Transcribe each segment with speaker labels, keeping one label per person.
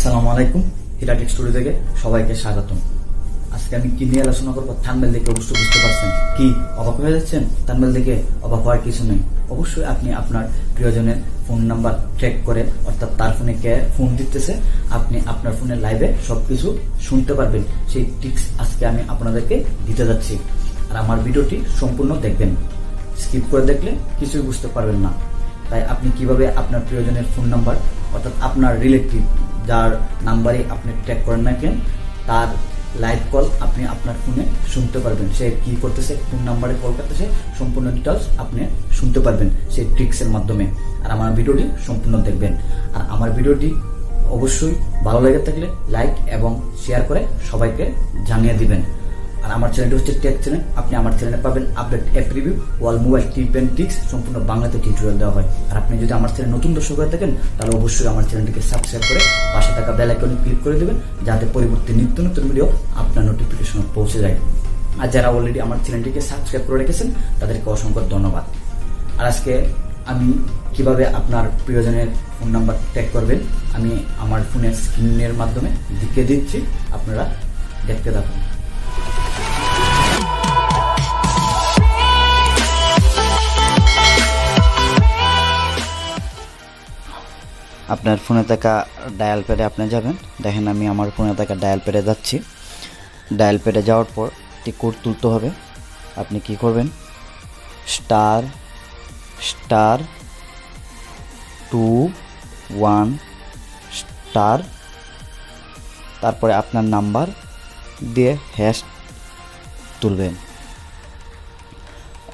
Speaker 1: আসসালামু আলাইকুম, হিরাটিক স্টুডিও থেকে সবাইকে স্বাগতম। আজকে আমি কি নিয়ে আলোচনা করবো থাম্বনেল দেখে অবশ্যই বুঝতে পারছেন। কি অবাক হয়ে যাচ্ছেন? থাম্বনেল দেখে অবাক হওয়ার কিছু নেই। অবশ্যই আপনি আপনার প্রিয়জনের ফোন নাম্বার ট্র্যাক করে, অর্থাৎ তার ফোনে কে ফোন দিতেছে, আপনি আপনার ফোনের লাইভে সবকিছু শুনতে পারবেন। সেই টিপস আজকে আমি আপনাদেরকে দিতে যাচ্ছি। আর আমার ভিডিওটি সম্পূর্ণ দেখবেন, স্কিপ করে দেখলে কিছুই বুঝতে পারবেন না। তাই আপনি কিভাবে আপনার প্রিয়জনের ফোন নাম্বার, অর্থাৎ আপনার রিলেটিভ যার নাম্বারে আপনি ট্র্যাক করেন না কেন, তার লাইভ কল আপনি আপনার ফোনে শুনতে পারবেন। সে কি করতেছে, কোন নাম্বারে কল করতেছে, সম্পূর্ণ ডিটেলস আপনি শুনতে পারবেন সেই ট্রিক্সের মাধ্যমে। আর আমার ভিডিওটি সম্পূর্ণ দেখবেন। আর আমার ভিডিওটি অবশ্যই ভালো লেগে থাকলে লাইক এবং শেয়ার করে সবাইকে জানিয়ে দিবেন। আর আমার চ্যানেলটি হচ্ছে টেক চ্যানেল। আপনি আমার চ্যানেলে পাবেন আপডেট অ্যাপ রিভিউ, ওয়াল মোবাইল টিপ এন্ড ট্রিক্স, সম্পূর্ণ বাংলাতে টিউটোরিয়াল দেওয়া হয়। আর আপনি যদি আমার চ্যানেল নতুন দর্শক হয়ে থাকেন, তাহলে অবশ্যই আমার চ্যানেলটিকে সাবস্ক্রাইব করে পাশে থাকা বেল আইকনে ক্লিক করে দেবেন, যাতে পরবর্তী নিত্য নতুন ভিডিও আপনার নোটিফিকেশন পৌঁছে যায়। আর যারা অলরেডি আমার চ্যানেলটিকে সাবস্ক্রাইব করে রেখেছেন, তাদেরকে অসংখ্য ধন্যবাদ। আর আজকে আমি কিভাবে আপনার প্রিয়জনের ফোন নাম্বার ট্র্যাক করবেন, আমি আমার ফোনের স্ক্রিনের মাধ্যমে দেখিয়ে দিচ্ছি, আপনারা দেখতে থাকুন।
Speaker 2: আপনার ফোনে থাকা ডায়াল প্যাডে আপনি যাবেন। দেখেন আমি আমার ফোনে থাকা ডায়াল প্যাডে যাচ্ছি। ডায়াল প্যাডে যাওয়ার পর একটি কোড তুলতে হবে। আপনি কি করবেন, ***2*1* তারপরে আপনার নাম্বার দিয়ে হ্যাশ তুলবেন।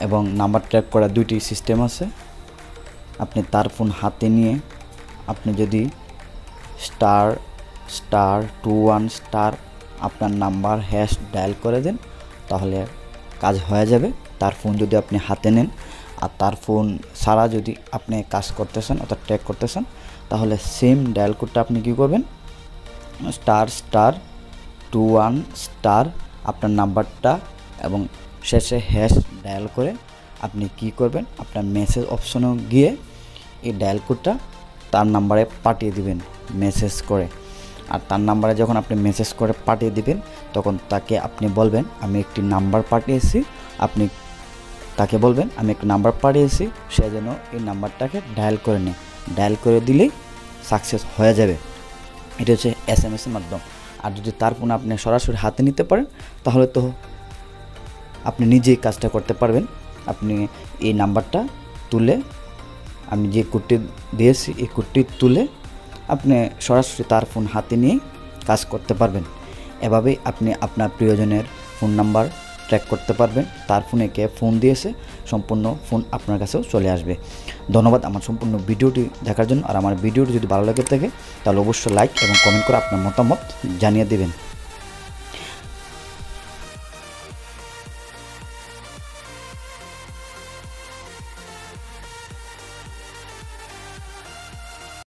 Speaker 2: এবং নাম্বার ট্র্যাক করার দুইটি সিস্টেম আছে। আপনি তার ফোন হাতে নিয়ে আপনি যদি ***2*1* আপনার নাম্বার হ্যাশ ডায়াল করে দেন, তাহলে কাজ হয়ে যাবে। তার ফোন যদি আপনি হাতে নেন আর তার ফোন ছাড়া যদি আপনি কাজ করতেছেন অর্থাৎ ট্র্যাক করতেছেন, তাহলে সেম ডায়াল কোডটা আপনি কী করবেন, ***2*1* আপনার নাম্বারটা এবং শেষে হ্যাশ ডায়াল করে আপনি কি করবেন, আপনার মেসেজ অপশনে গিয়ে এই ডায়াল কোডটা তার নাম্বারে পাঠিয়ে দিবেন মেসেজ করে। আর তার নাম্বারে যখন আপনি মেসেজ করে পাঠিয়ে দিবেন, তখন তাকে আপনি বলবেন আমি একটি নাম্বার পাঠিয়েছি, আপনি তাকে বলবেন আমি একটি নাম্বার পাঠিয়েছি, সে যেন এই নাম্বারটাকে ডায়াল করে নেয়। ডায়াল করে দিলেই সাকসেস হয়ে যাবে। এটা হচ্ছে SMS-এর মাধ্যম। আর যদি তার ফোন আপনি সরাসরি হাতে নিতে পারেন, তাহলে তো আপনি নিজেই কাজটা করতে পারবেন। আপনি এই নাম্বারটা তুলে, আমি যে কোডটি দিয়েছি এই কোডটি তুলে আপনি সরাসরি তার ফোন হাতে নিয়ে কাজ করতে পারবেন। এভাবেই আপনি আপনার প্রিয়জনের ফোন নাম্বার ট্র্যাক করতে পারবেন। তার ফোনে কে ফোন দিয়েছে, সম্পূর্ণ ফোন আপনার কাছেও চলে আসবে। ধন্যবাদ আমার সম্পূর্ণ ভিডিওটি দেখার জন্য। আর আমার ভিডিওটি যদি ভালো লাগে থাকে, তাহলে অবশ্যই লাইক এবং কমেন্ট করে আপনার মতামত জানিয়ে দেবেন।